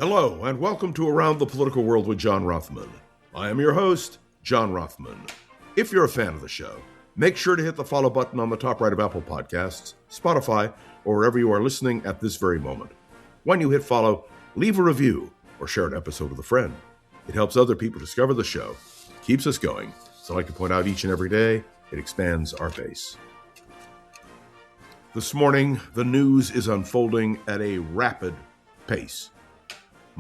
Hello, and welcome to Around the Political World with John Rothman. I am your host, John Rothman. If you're a fan of the show, make sure to hit the follow button on the top right of Apple Podcasts, Spotify, or wherever you are listening at this very moment. When you hit follow, leave a review or share an episode with a friend. It helps other people discover the show, keeps us going. So I like to point out each and every day, it expands our base. This morning, the news is unfolding at a rapid pace.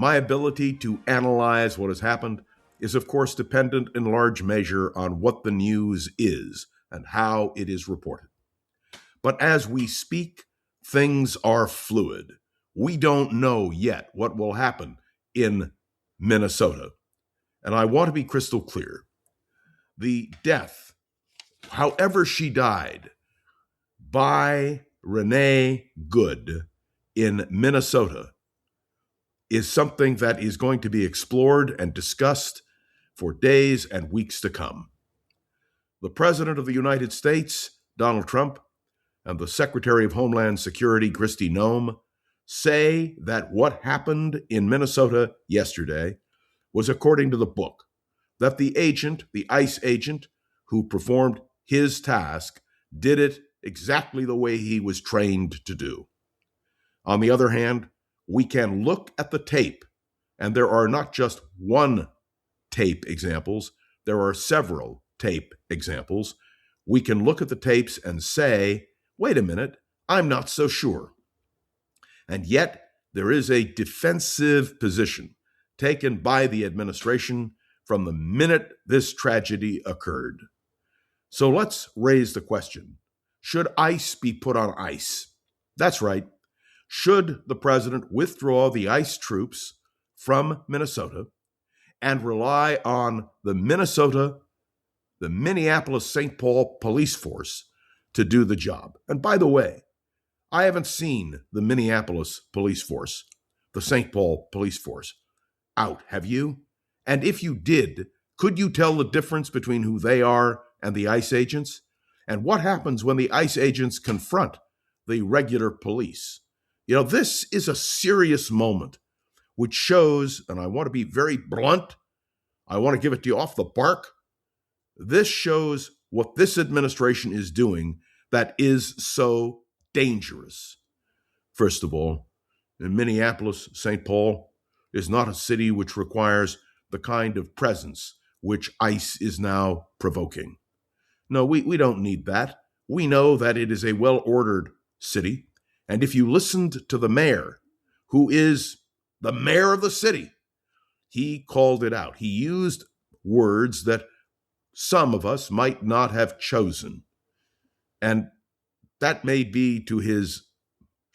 My ability to analyze what has happened is, of course, dependent in large measure on what the news is and how it is reported. But as we speak, things are fluid. We don't know yet what will happen in Minnesota. And I want to be crystal clear. The death, however she died, by Renee Good in Minnesota is something that is going to be explored and discussed for days and weeks to come. The President of the United States, Donald Trump, and the Secretary of Homeland Security, Kristi Noem, say that what happened in Minnesota yesterday was according to the book, that the ICE agent who performed his task, did it exactly the way he was trained to do. On the other hand, we can look at the tape, and there are not just one tape examples, there are several tape examples. We can look at the tapes and say, wait a minute, I'm not so sure. And yet, there is a defensive position taken by the administration from the minute this tragedy occurred. So let's raise the question, should ICE be put on ice? That's right. Should the president withdraw the ICE troops from Minnesota and rely on the Minneapolis-St. Paul police force to do the job? And by the way, I haven't seen the Minneapolis police force, the St. Paul police force, out. Have you? And if you did, could you tell the difference between who they are and the ICE agents? And what happens when the ICE agents confront the regular police? You know, this is a serious moment, which shows, and I want to be very blunt, I want to give it to you off the bark, this shows what this administration is doing that is so dangerous. First of all, in Minneapolis, St. Paul is not a city which requires the kind of presence which ICE is now provoking. No, we don't need that. We know that it is a well-ordered city. And if you listened to the mayor, who is the mayor of the city, he called it out. He used words that some of us might not have chosen. And that may be to his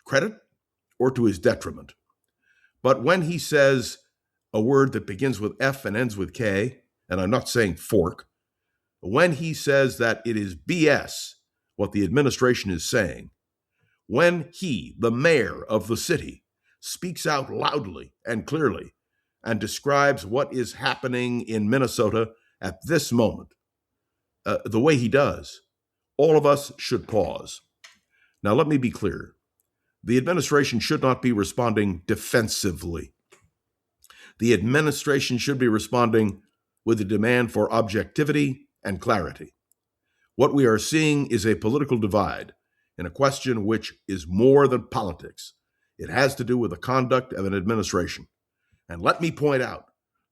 credit or to his detriment. But when he says a word that begins with F and ends with K, and I'm not saying fork, when he says that it is BS what the administration is saying, when he, the mayor of the city, speaks out loudly and clearly and describes what is happening in Minnesota at this moment, the way he does, all of us should pause. Now, let me be clear. The administration should not be responding defensively. The administration should be responding with a demand for objectivity and clarity. What we are seeing is a political divide in a question which is more than politics. It has to do with the conduct of an administration. And let me point out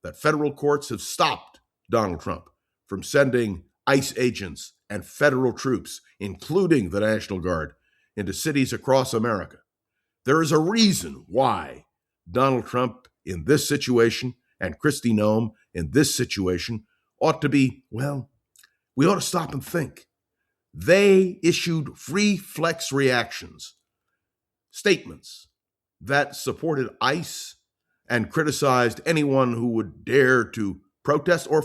that federal courts have stopped Donald Trump from sending ICE agents and federal troops, including the National Guard, into cities across America. There is a reason why Donald Trump in this situation and Kristi Noem in this situation ought to be, well, we ought to stop and think. They issued reflex reactions, statements that supported ICE and criticized anyone who would dare to protest or,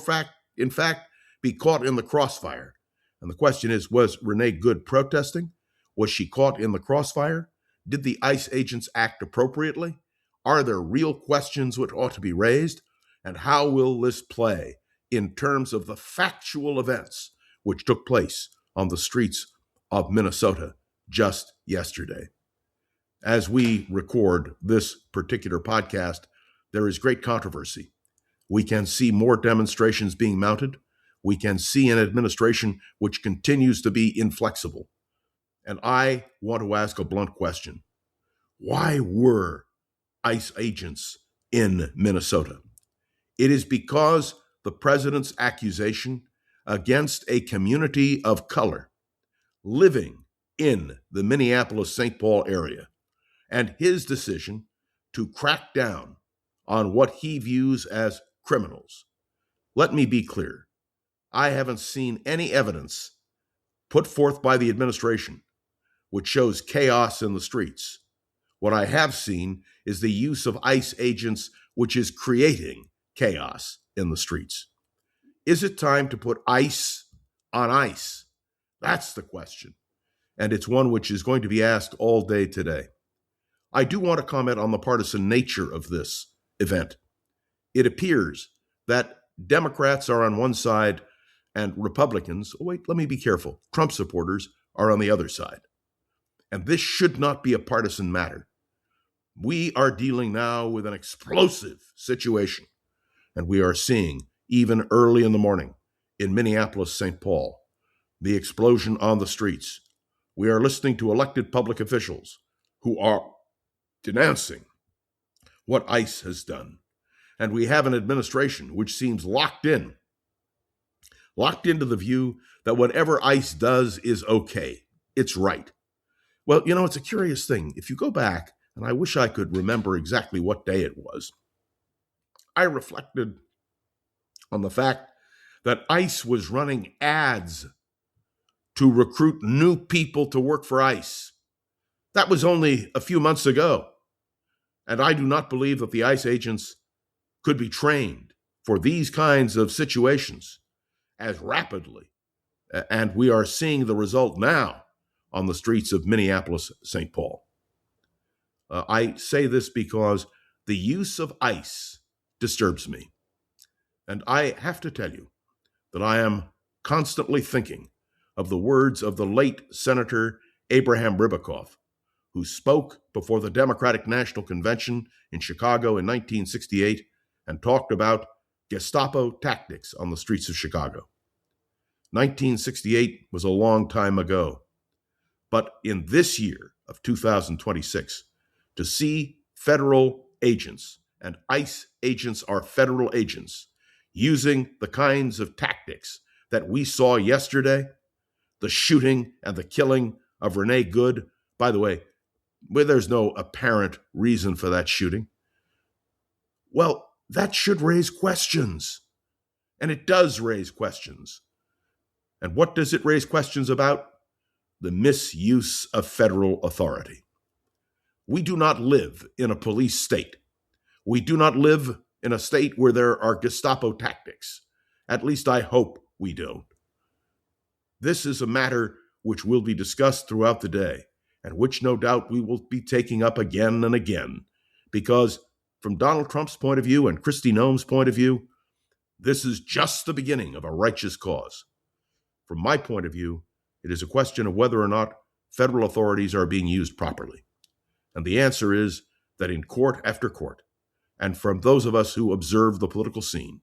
in fact, be caught in the crossfire. And the question is, was Renee Good protesting? Was she caught in the crossfire? Did the ICE agents act appropriately? Are there real questions which ought to be raised? And how will this play in terms of the factual events which took place on the streets of Minnesota just yesterday? As we record this particular podcast, there is great controversy. We can see more demonstrations being mounted. We can see an administration which continues to be inflexible. And I want to ask a blunt question. Why were ICE agents in Minnesota? It is because the president's accusation against a community of color living in the Minneapolis-St. Paul area and his decision to crack down on what he views as criminals. Let me be clear. I haven't seen any evidence put forth by the administration which shows chaos in the streets. What I have seen is the use of ICE agents, which is creating chaos in the streets. Is it time to put ICE on ice? That's the question. And it's one which is going to be asked all day today. I do want to comment on the partisan nature of this event. It appears that Democrats are on one side and Republicans, let me be careful, Trump supporters are on the other side. And this should not be a partisan matter. We are dealing now with an explosive situation, and we are seeing, even early in the morning in Minneapolis-St. Paul, the explosion on the streets. We are listening to elected public officials who are denouncing what ICE has done. And we have an administration which seems locked into the view that whatever ICE does is okay. It's right. Well, it's a curious thing. If you go back, and I wish I could remember exactly what day it was, I reflected on the fact that ICE was running ads to recruit new people to work for ICE. That was only a few months ago. And I do not believe that the ICE agents could be trained for these kinds of situations as rapidly. And we are seeing the result now on the streets of Minneapolis-St. Paul. I say this because the use of ICE disturbs me. And I have to tell you that I am constantly thinking of the words of the late Senator Abraham Ribicoff, who spoke before the Democratic National Convention in Chicago in 1968 and talked about Gestapo tactics on the streets of Chicago. 1968 was a long time ago. But in this year of 2026, to see federal agents, and ICE agents are federal agents, using the kinds of tactics that we saw yesterday, the shooting and the killing of Renee Good, by the way, where there's no apparent reason for that shooting, well, that should raise questions. And it does raise questions. And what does it raise questions about? The misuse of federal authority. We do not live in a police state. We do not live in a state where there are Gestapo tactics. At least I hope we don't. This is a matter which will be discussed throughout the day, and which no doubt we will be taking up again and again, because from Donald Trump's point of view and Kristi Noem's point of view, this is just the beginning of a righteous cause. From my point of view, it is a question of whether or not federal authorities are being used properly. And the answer is that in court after court, and from those of us who observe the political scene,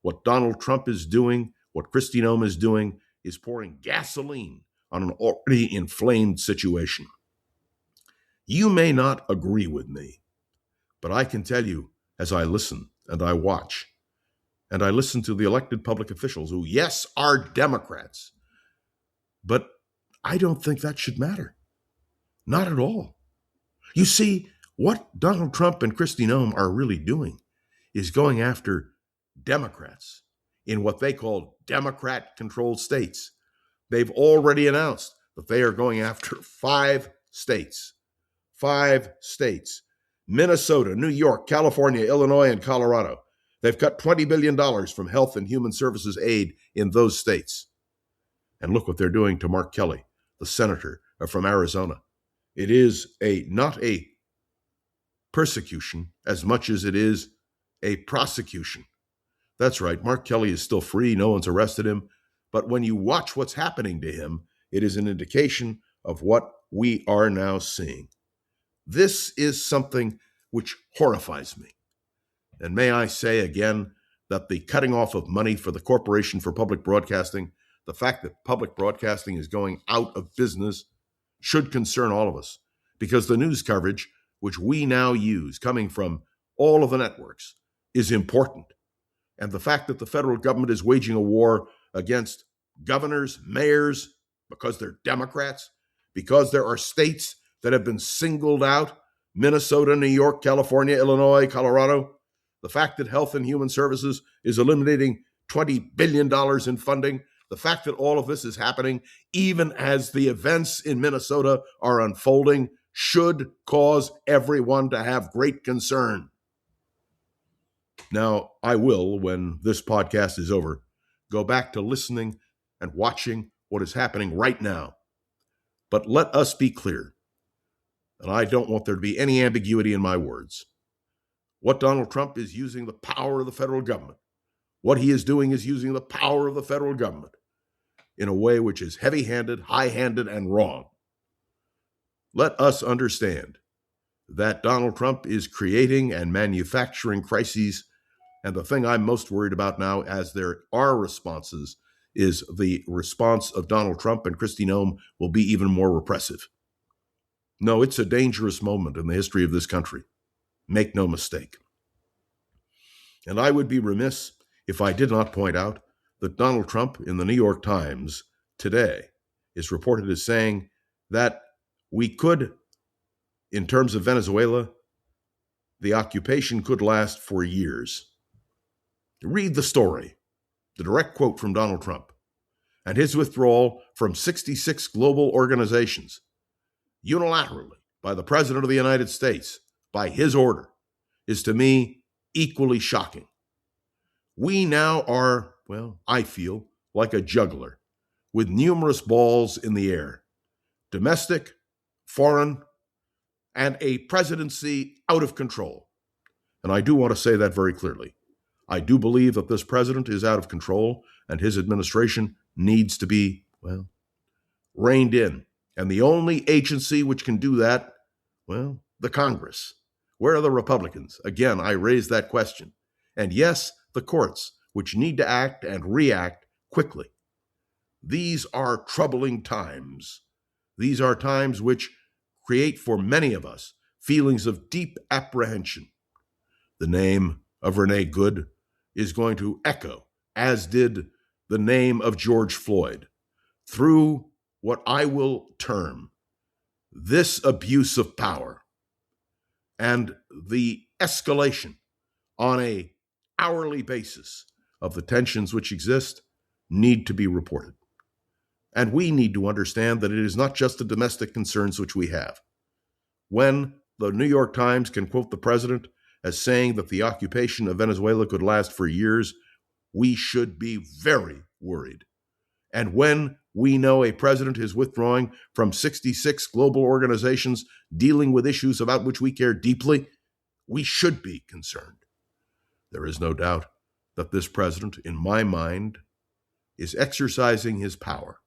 what Donald Trump is doing, what Kristi Noem is doing, is pouring gasoline on an already inflamed situation. You may not agree with me, but I can tell you, as I listen and I watch, and I listen to the elected public officials who, yes, are Democrats, but I don't think that should matter. Not at all. You see, what Donald Trump and Kristi Noem are really doing is going after Democrats in what they call Democrat-controlled states. They've already announced that they are going after 5 states. 5 states. Minnesota, New York, California, Illinois, and Colorado. They've cut $20 billion from health and human services aid in those states. And look what they're doing to Mark Kelly, the senator from Arizona. It is not a persecution as much as it is a prosecution. That's right, Mark Kelly is still free, no one's arrested him. But when you watch what's happening to him, it is an indication of what we are now seeing. This is something which horrifies me. And may I say again that the cutting off of money for the Corporation for Public Broadcasting, the fact that public broadcasting is going out of business, should concern all of us, because the news coverage, which we now use coming from all of the networks, is important. And the fact that the federal government is waging a war against governors, mayors, because they're Democrats, because there are states that have been singled out, Minnesota, New York, California, Illinois, Colorado, the fact that Health and Human Services is eliminating $20 billion in funding, the fact that all of this is happening, even as the events in Minnesota are unfolding, should cause everyone to have great concern. Now, I will, when this podcast is over, go back to listening and watching what is happening right now. But let us be clear, and I don't want there to be any ambiguity in my words. What Donald Trump is using the power of the federal government. What he is doing is using the power of the federal government in a way which is heavy-handed, high-handed, and wrong. Let us understand that Donald Trump is creating and manufacturing crises, and the thing I'm most worried about now, as there are responses, is the response of Donald Trump and Kristi Noem will be even more repressive. No, it's a dangerous moment in the history of this country. Make no mistake. And I would be remiss if I did not point out that Donald Trump in the New York Times today is reported as saying that we could, in terms of Venezuela, the occupation could last for years. Read the story, the direct quote from Donald Trump, and his withdrawal from 66 global organizations, unilaterally by the President of the United States, by his order, is to me equally shocking. We now are, well, I feel like a juggler with numerous balls in the air, domestic, foreign, and a presidency out of control. And I do want to say that very clearly. I do believe that this president is out of control and his administration needs to be, well, reined in. And the only agency which can do that, well, the Congress. Where are the Republicans? Again, I raise that question. And yes, the courts, which need to act and react quickly. These are troubling times. These are times which create for many of us feelings of deep apprehension. The name of Renee Good is going to echo, as did the name of George Floyd, through what I will term this abuse of power and the escalation on an hourly basis of the tensions which exist need to be reported. And we need to understand that it is not just the domestic concerns which we have. When the New York Times can quote the president as saying that the occupation of Venezuela could last for years, we should be very worried. And when we know a president is withdrawing from 66 global organizations dealing with issues about which we care deeply, we should be concerned. There is no doubt that this president, in my mind, is exercising his power,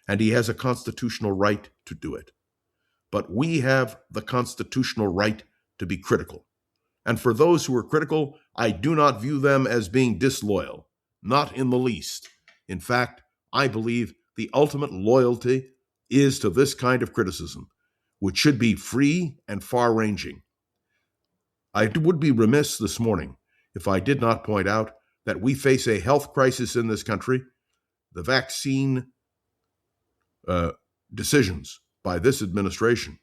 and he has a constitutional right to do it. But we have the constitutional right to be critical. And for those who are critical, I do not view them as being disloyal, not in the least. In fact, I believe the ultimate loyalty is to this kind of criticism, which should be free and far-ranging. I would be remiss this morning if I did not point out that we face a health crisis in this country. The vaccine decisions by this administration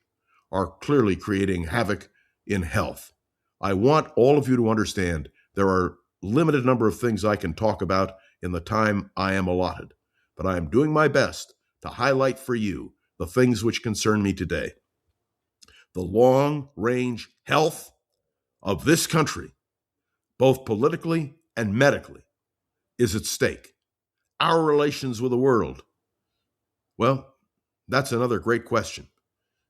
are clearly creating havoc in health. I want all of you to understand there are limited number of things I can talk about in the time I am allotted, but I am doing my best to highlight for you the things which concern me today. The long-range health of this country, both politically and medically, is at stake. Our relations with the world, well, that's another great question.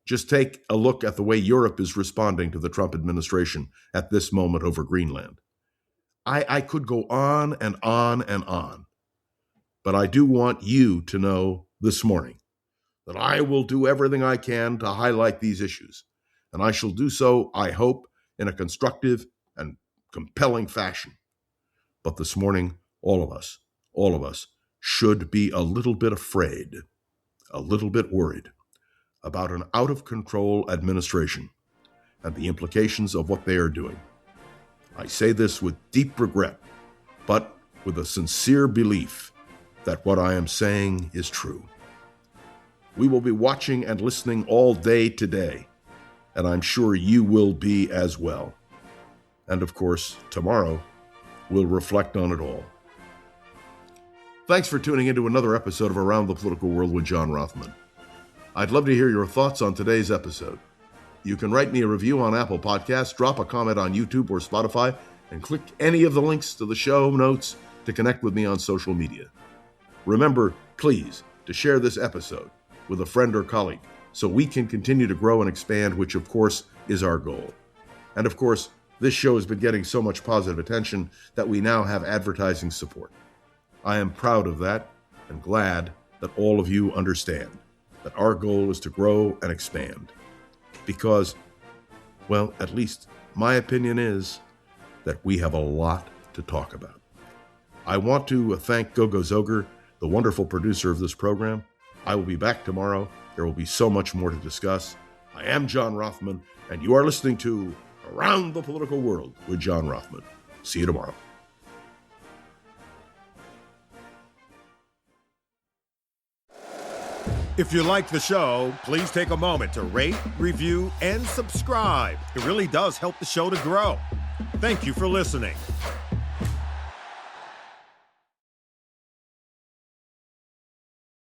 Just take a look at the way Europe is responding to the Trump administration at this moment over Greenland. I could go on and on and on, but I do want you to know this morning that I will do everything I can to highlight these issues, and I shall do so, I hope, in a constructive and compelling fashion. But this morning, all of us should be a little bit afraid, a little bit worried about an out-of-control administration and the implications of what they are doing. I say this with deep regret, but with a sincere belief that what I am saying is true. We will be watching and listening all day today, and I'm sure you will be as well. And of course, tomorrow, we'll reflect on it all. Thanks for tuning into another episode of Around the Political World with John Rothman. I'd love to hear your thoughts on today's episode. You can write me a review on Apple Podcasts, drop a comment on YouTube or Spotify, and click any of the links to the show notes to connect with me on social media. Remember, please, to share this episode with a friend or colleague so we can continue to grow and expand, which of course is our goal. And of course, this show has been getting so much positive attention that we now have advertising support. I am proud of that and glad that all of you understand that our goal is to grow and expand. Because, well, at least my opinion is that we have a lot to talk about. I want to thank Gogo Zoger, the wonderful producer of this program. I will be back tomorrow. There will be so much more to discuss. I am John Rothman, and you are listening to Around the Political World with John Rothman. See you tomorrow. If you like the show, please take a moment to rate, review, and subscribe. It really does help the show to grow. Thank you for listening.